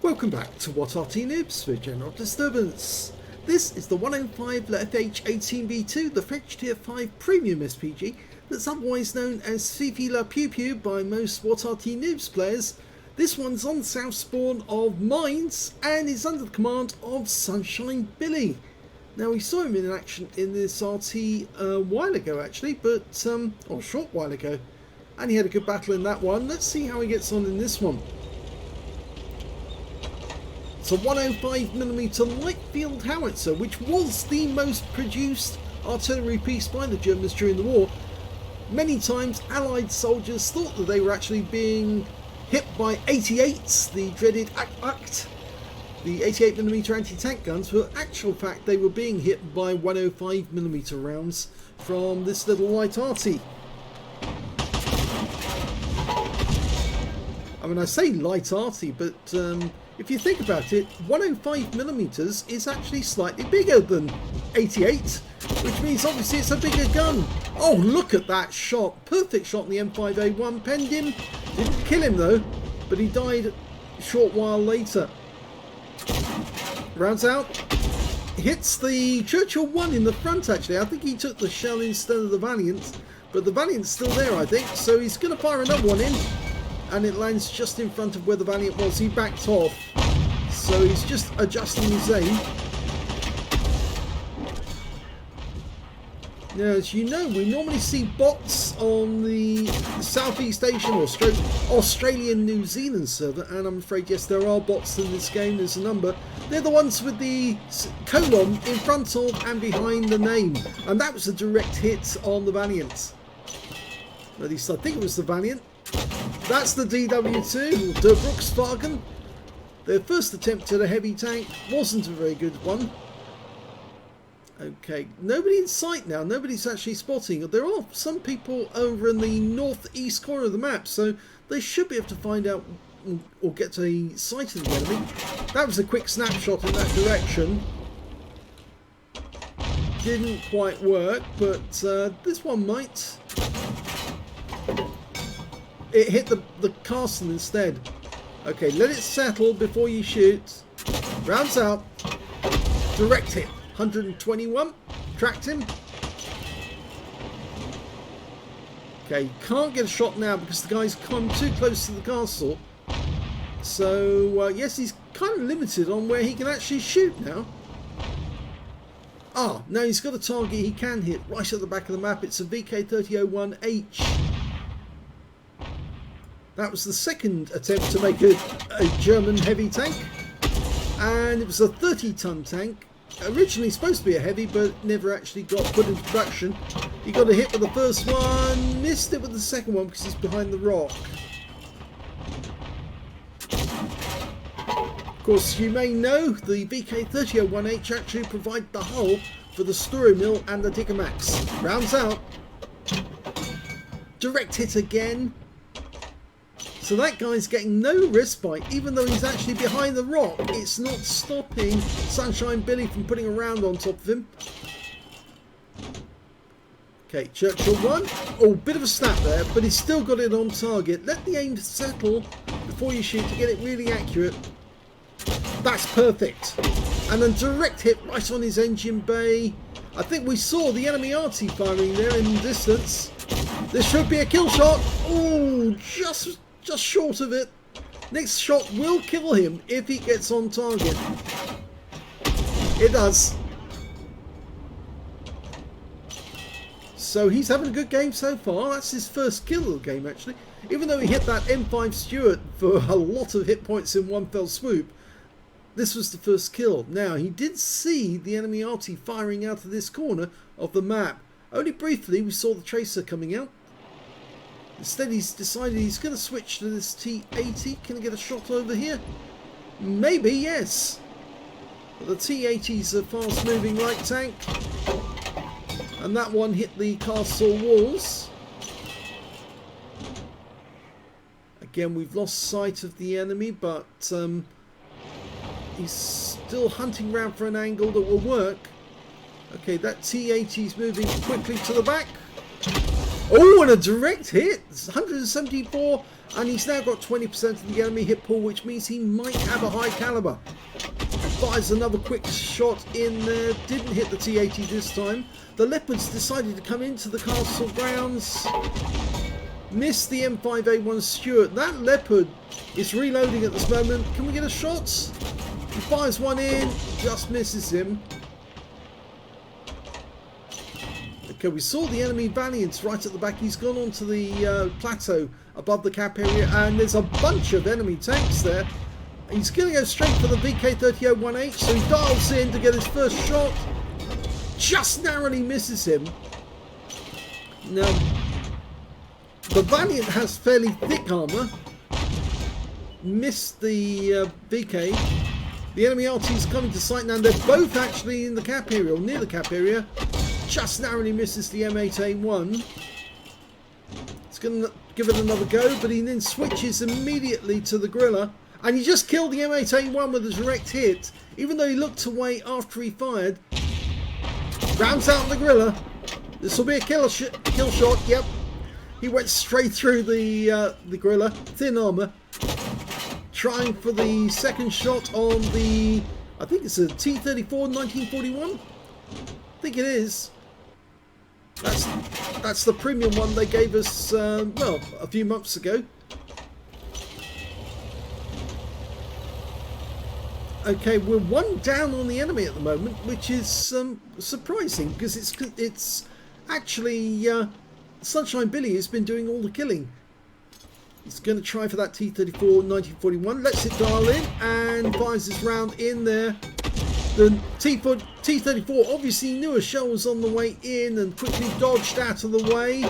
Welcome back to What Arty Noobs for General Disturbance. This is the 105 leFH18B2, the French Tier 5 Premium SPG that's otherwise known as Fifi La Pew Pew by most What Arty Noobs players. This one's on South Spawn of Mines and is under the command of sunshinebilly. Now we saw him in action in this RT a while ago actually, but or a short while ago, and he had a good battle in that one. Let's see how he gets on in this one. It's a 105mm light field howitzer, which was the most produced artillery piece by the Germans during the war. Many times Allied soldiers thought that they were actually being hit by 88s, the dreaded ACT, the 88mm anti-tank guns, but in actual fact they were being hit by 105mm rounds from this little light Arty. I mean, I say light Arty, but if you think about it, 105mm is actually slightly bigger than 88, which means obviously it's a bigger gun. Oh, look at that shot. Perfect shot in the M5A1. Penned him. Didn't kill him though, but he died a short while later. Rounds out. Hits the Churchill 1 in the front actually. I think he took the shell instead of the Valiant, but the Valiant's still there I think, so he's going to fire another one in. And it lands just in front of where the Valiant was. He backed off, so he's just adjusting his aim. Now, as you know, we normally see bots on the Southeast Asian or Australian New Zealand server, and I'm afraid, yes, there are bots in this game. There's a number. They're the ones with the colon in front of and behind the name, and that was a direct hit on the Valiant. At least I think it was the Valiant. That's the DW2, Der Bruchswagen. Their first attempt at a heavy tank wasn't a very good one. Okay, nobody in sight now. Nobody's actually spotting. There are some people over in the northeast corner of the map, so they should be able to find out or get a sight of the enemy. That was a quick snapshot in that direction. Didn't quite work, but this one might. It hit the castle instead. Okay, let it settle before you shoot. Rounds out. Direct hit. 121. Tracked him. Okay, can't get a shot now because the guy's come too close to the castle. So, yes, he's kind of limited on where he can actually shoot now. Ah, now he's got a target he can hit right at the back of the map. It's a VK3001H. That was the second attempt to make a German heavy tank, and it was a 30-ton tank, originally supposed to be a heavy but never actually got put into production. He got a hit with the first one, missed it with the second one because he's behind the rock. Of course, you may know the VK3001H actually provide the hull for the Story Mill and the Digger Max. Rounds out. Direct hit again. So that guy's getting no respite, even though he's actually behind the rock. It's not stopping sunshinebilly from putting a round on top of him. Okay, Churchill 1. Oh, bit of a snap there, but he's still got it on target. Let the aim settle before you shoot to get it really accurate. That's perfect. And then direct hit right on his engine bay. I think we saw the enemy Arty firing there in the distance. This should be a kill shot. Oh, just short of it. Next shot will kill him if he gets on target. It does. So he's having a good game so far. That's his first kill of the game actually. Even though he hit that M5 Stuart for a lot of hit points in one fell swoop, this was the first kill. Now he did see the enemy Arty firing out of this corner of the map. Only briefly we saw the tracer coming out. Instead he's decided he's going to switch to this T80. Can I get a shot over here? Maybe, yes. But the T80's a fast moving light tank. And that one hit the castle walls. Again, we've lost sight of the enemy, but he's still hunting around for an angle that will work. Okay, that T80's moving quickly to the back. Oh, and a direct hit. It's 174, and he's now got 20% of the enemy hit pool, which means he might have a high caliber. Fires another quick shot in there. Didn't hit the T80 this time. The Leopards decided to come into the castle grounds. Missed the M5A1 Stuart. That Leopard is reloading at this moment. Can we get a shot? He fires one in, just misses him. Okay, we saw the enemy Valiant right at the back. He's gone onto the plateau above the cap area, and there's a bunch of enemy tanks there. He's going to go straight for the VK3001H, so he dials in to get his first shot. Just narrowly misses him. Now, the Valiant has fairly thick armour. Missed the VK. The enemy Arty is coming to sight now. They're both actually in the cap area, or near the cap area. Just narrowly misses the M8A1. It's going to give it another go, but he then switches immediately to the Gorilla. And he just killed the M8A1 with a direct hit, even though he looked away after he fired. Rounds out the Gorilla. This will be a kill shot. Yep. He went straight through the Gorilla. Thin armour. Trying for the second shot on the, I think it's a T-34 1941. I think it is. That's the premium one they gave us, well, a few months ago. Okay, we're one down on the enemy at the moment, which is surprising, because it's actually Sunshine Billy has been doing all the killing. He's going to try for that T-34 1941, lets it dial in and fires his round in there. The T-34 obviously knew a shell was on the way in and quickly dodged out of the way.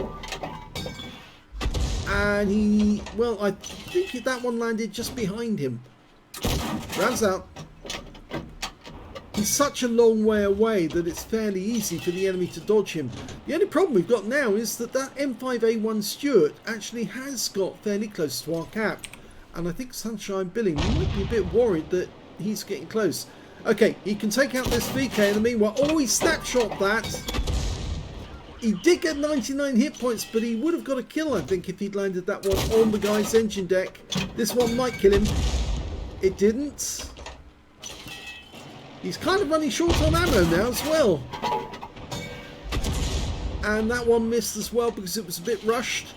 And he, well, I think that one landed just behind him. Rounds out. He's such a long way away that it's fairly easy for the enemy to dodge him. The only problem we've got now is that M5A1 Stuart actually has got fairly close to our cap. And I think Sunshine Billy might be a bit worried that he's getting close. Okay, he can take out this VK in the meanwhile. Oh, he snapshot that. He did get 99 hit points, but he would have got a kill, I think, if he'd landed that one on the guy's engine deck. This one might kill him. It didn't. He's kind of running short on ammo now as well. And that one missed as well because it was a bit rushed.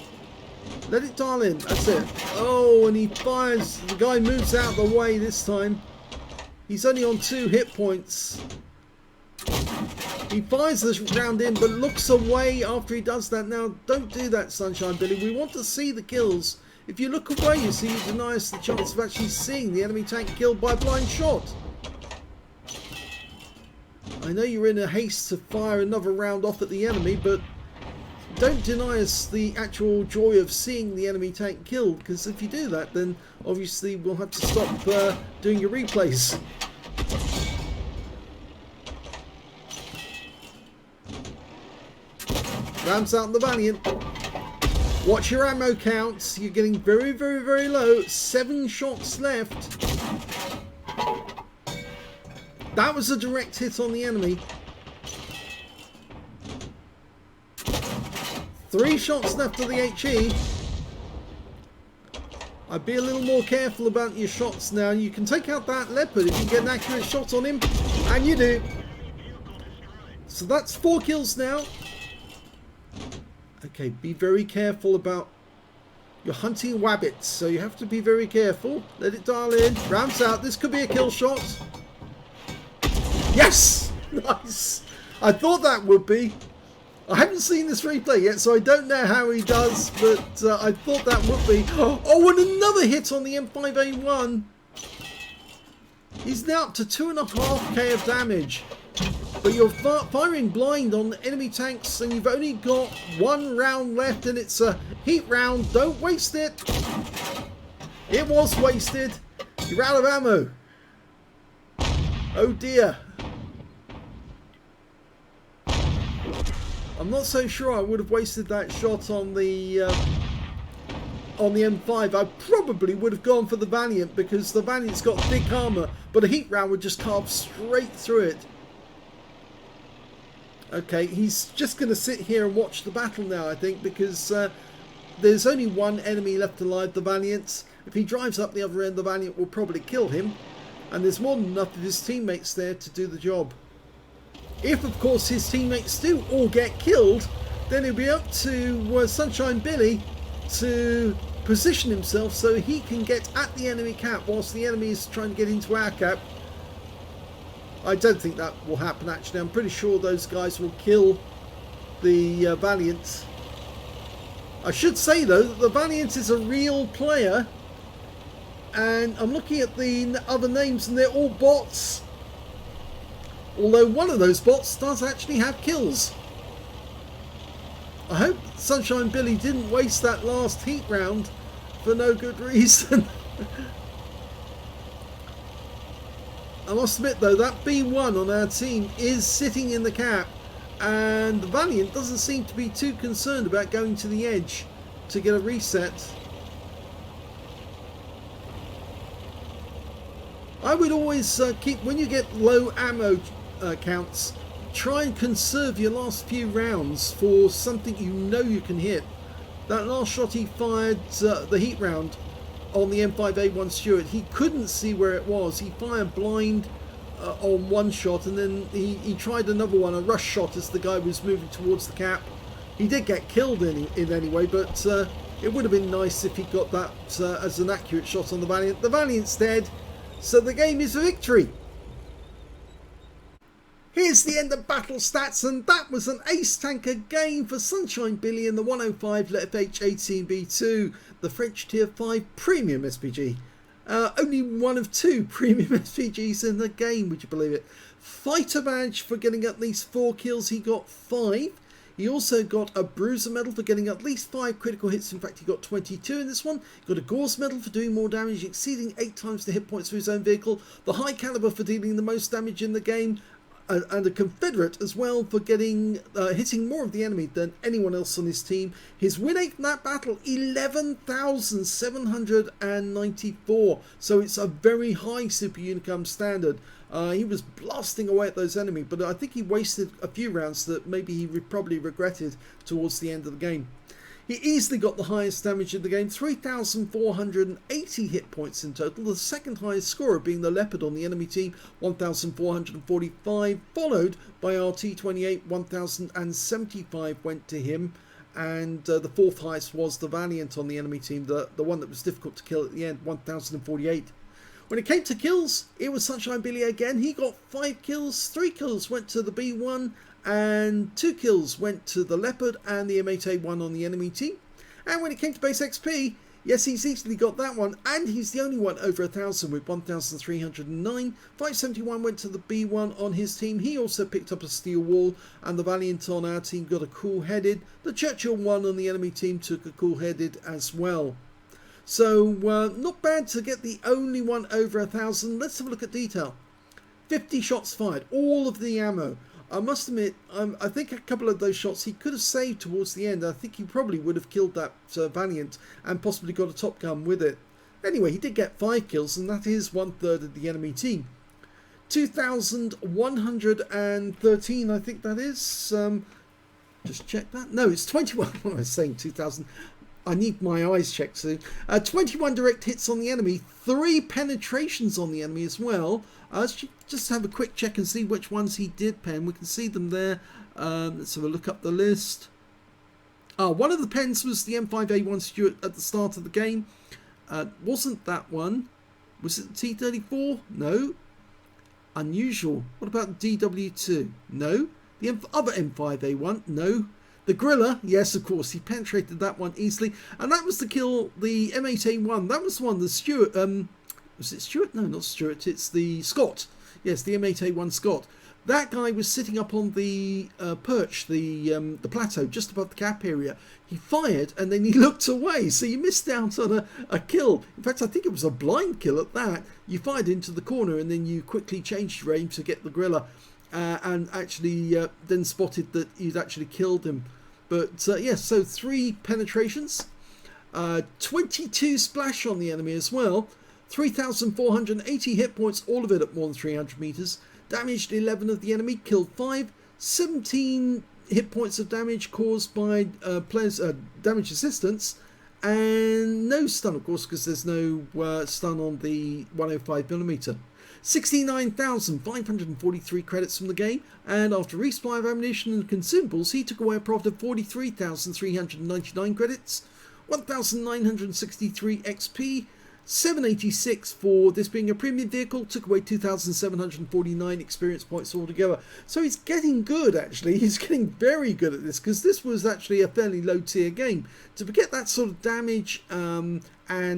Let it dial in. That's it. Oh, and he fires. The guy moves out the way this time. He's only on 2 hit points. He fires this round in, but looks away after he does that. Now, don't do that, Sunshine Billy. We want to see the kills. If you look away, you see, you deny us the chance of actually seeing the enemy tank killed by a blind shot. I know you're in a haste to fire another round off at the enemy, but don't deny us the actual joy of seeing the enemy tank killed, because if you do that, then obviously we'll have to stop doing your replays. Rams out the Valiant. Watch your ammo counts. You're getting very, very, very low. 7 shots left. That was a direct hit on the enemy. 3 shots left of the HE. I'd be a little more careful about your shots now. You can take out that Leopard if you get an accurate shot on him. And you do. So that's 4 kills now. Okay, be very careful about... You're hunting wabbits, so you have to be very careful. Let it dial in. Rounds out. This could be a kill shot. Yes! Nice! I thought that would be. I haven't seen this replay yet, so I don't know how he does, but I thought that would be. Oh, and another hit on the M5A1. He's now up to 2.5k of damage. But you're firing blind on the enemy tanks, and you've only got 1 round left, and it's a heat round. Don't waste it. It was wasted. You're out of ammo. Oh dear. I'm not so sure I would have wasted that shot on the M5. I probably would have gone for the Valiant, because the Valiant's got thick armour, but a heat round would just carve straight through it. Okay, he's just going to sit here and watch the battle now, I think, because there's only one enemy left alive, the Valiant. If he drives up the other end, the Valiant will probably kill him. And there's more than enough of his teammates there to do the job. If, of course, his teammates do all get killed, then it'll be up to Sunshine Billy to position himself so he can get at the enemy cap whilst the enemy is trying to get into our cap. I don't think that will happen, actually. I'm pretty sure those guys will kill the Valiant. I should say, though, that the Valiant is a real player. And I'm looking at the other names and they're all bots. Although one of those bots does actually have kills. I hope Sunshine Billy didn't waste that last heat round for no good reason. I must admit though, that B1 on our team is sitting in the cap, and the Valiant doesn't seem to be too concerned about going to the edge to get a reset. I would always keep, when you get low ammo counts, try and conserve your last few rounds for something you know you can hit. That last shot he fired, the heat round on the M5A1 Stuart, he couldn't see where it was. He fired blind on one shot, and then he tried another one, a rush shot, as the guy was moving towards the cap. He did get killed in any way, but it would have been nice if he got that as an accurate shot on the Valiant. The Valiant's dead, so the game is a victory. Here's the end of battle stats, and that was an ace tanker game for Sunshine Billy in the 105 leFH18B2, the French Tier 5 Premium SPG. Only one of two Premium SPGs in the game, would you believe it? Fighter badge for getting at least 4 kills, he got 5. He also got a Bruiser medal for getting at least 5 critical hits. In fact, he got 22 in this one. He got a Gauze medal for doing more damage, exceeding 8 times the hit points for his own vehicle. The High Caliber for dealing the most damage in the game. And a Confederate as well for getting hitting more of the enemy than anyone else on his team. His win rate in that battle, 11,794. So it's a very high Super Unicum standard. He was blasting away at those enemies, but I think he wasted a few rounds that maybe he probably regretted towards the end of the game. He easily got the highest damage in the game, 3,480 hit points in total. The second highest scorer being the Leopard on the enemy team, 1,445, followed by Arty 28, 1,075 went to him. And the fourth highest was the Valiant on the enemy team, the one that was difficult to kill at the end, 1,048. When it came to kills, it was Sunshine Billy again. He got 5 kills, 3 kills went to the B1, and 2 kills went to the Leopard and the M8A1 on the enemy team. And when it came to base XP, yes, he's easily got that one, and he's the only one over 1,000 with 1,309. 571 went to the B1 on his team. He also picked up a steel wall, and the Valiant on our team got a cool-headed. The Churchill one on the enemy team took a cool-headed as well. So not bad to get the only one over 1,000. Let's have a look at detail. 50 shots fired, all of the ammo. I must admit, I think a couple of those shots he could have saved towards the end. I think he probably would have killed that Valiant and possibly got a top gun with it. Anyway, he did get 5 kills, and that is 1/3 of the enemy team. 2,113, I think that is. Just check that. No, it's 21. What am I saying? 2,000. I need my eyes checked soon. 21 direct hits on the enemy, 3 penetrations on the enemy as well. Let's just have a quick check and see which ones he did pen. We can see them there. Let's have a look up the list. One of the pens was the M5A1 Stuart at the start of the game. Wasn't that one? Was it T34? No. Unusual. What about DW2? No. The other M5A1? No. The Gorilla, yes, of course, he penetrated that one easily, and that was to kill the M8A1. That was the one, the Stuart, was it Stuart? No, not Stuart, it's the Scott. Yes, the M8A1 Scott. That guy was sitting up on the perch, the plateau, just above the cap area. He fired, and then he looked away, so you missed out on a kill. In fact, I think it was a blind kill at that. You fired into the corner, and then you quickly changed your aim to get the Gorilla, and actually then spotted that you'd actually killed him. But yes, so 3 penetrations, 22 splash on the enemy as well, 3,480 hit points, all of it at more than 300 meters, damaged 11 of the enemy, killed 5, 17 hit points of damage caused by players' damage assistance, and no stun, of course, because there's no stun on the 105mm. 69,543 credits from the game, and after resupply of ammunition and consumables, he took away a profit of 43,399 credits, 1,963 XP, 786 for this being a premium vehicle, took away 2,749 experience points altogether. So he's getting good, actually. He's getting very good at this, because this was actually a fairly low tier game. To get that sort of damage and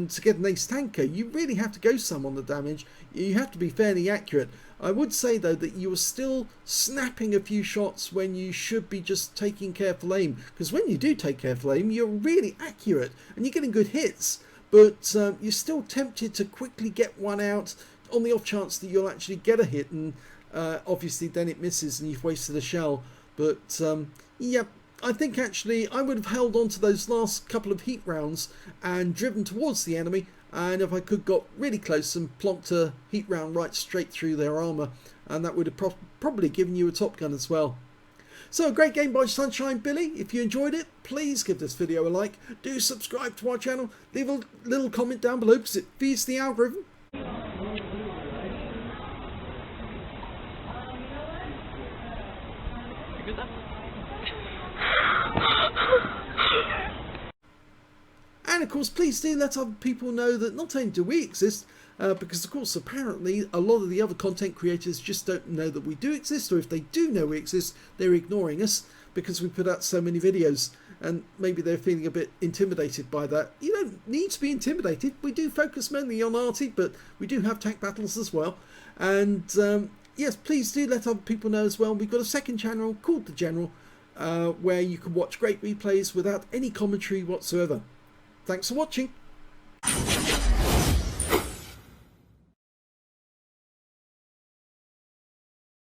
to get an ace tanker, you really have to go some on the damage. You have to be fairly accurate. I would say, though, that you are still snapping a few shots when you should be just taking careful aim, because when you do take careful aim, you're really accurate and you're getting good hits. But you're still tempted to quickly get one out on the off chance that you'll actually get a hit, and obviously then it misses and you've wasted a shell. But yeah, I think actually I would have held on to those last couple of heat rounds and driven towards the enemy, and if I could got really close and plonked a heat round right straight through their armour, and that would have probably given you a top gun as well. So, a great game by Sunshine Billy. If you enjoyed it, please give this video a like. Do subscribe to our channel. Leave a little comment down below because it feeds the algorithm. And of course, please do let other people know that not only do we exist, because of course apparently a lot of the other content creators just don't know that we do exist, or if they do know we exist, they're ignoring us because we put out so many videos, and maybe they're feeling a bit intimidated by that. You don't need to be intimidated. We do focus mainly on Arty, but we do have tank battles as well. And yes, please do let other people know as well. We've got a second channel called The General, where you can watch great replays without any commentary whatsoever. Thanks for watching.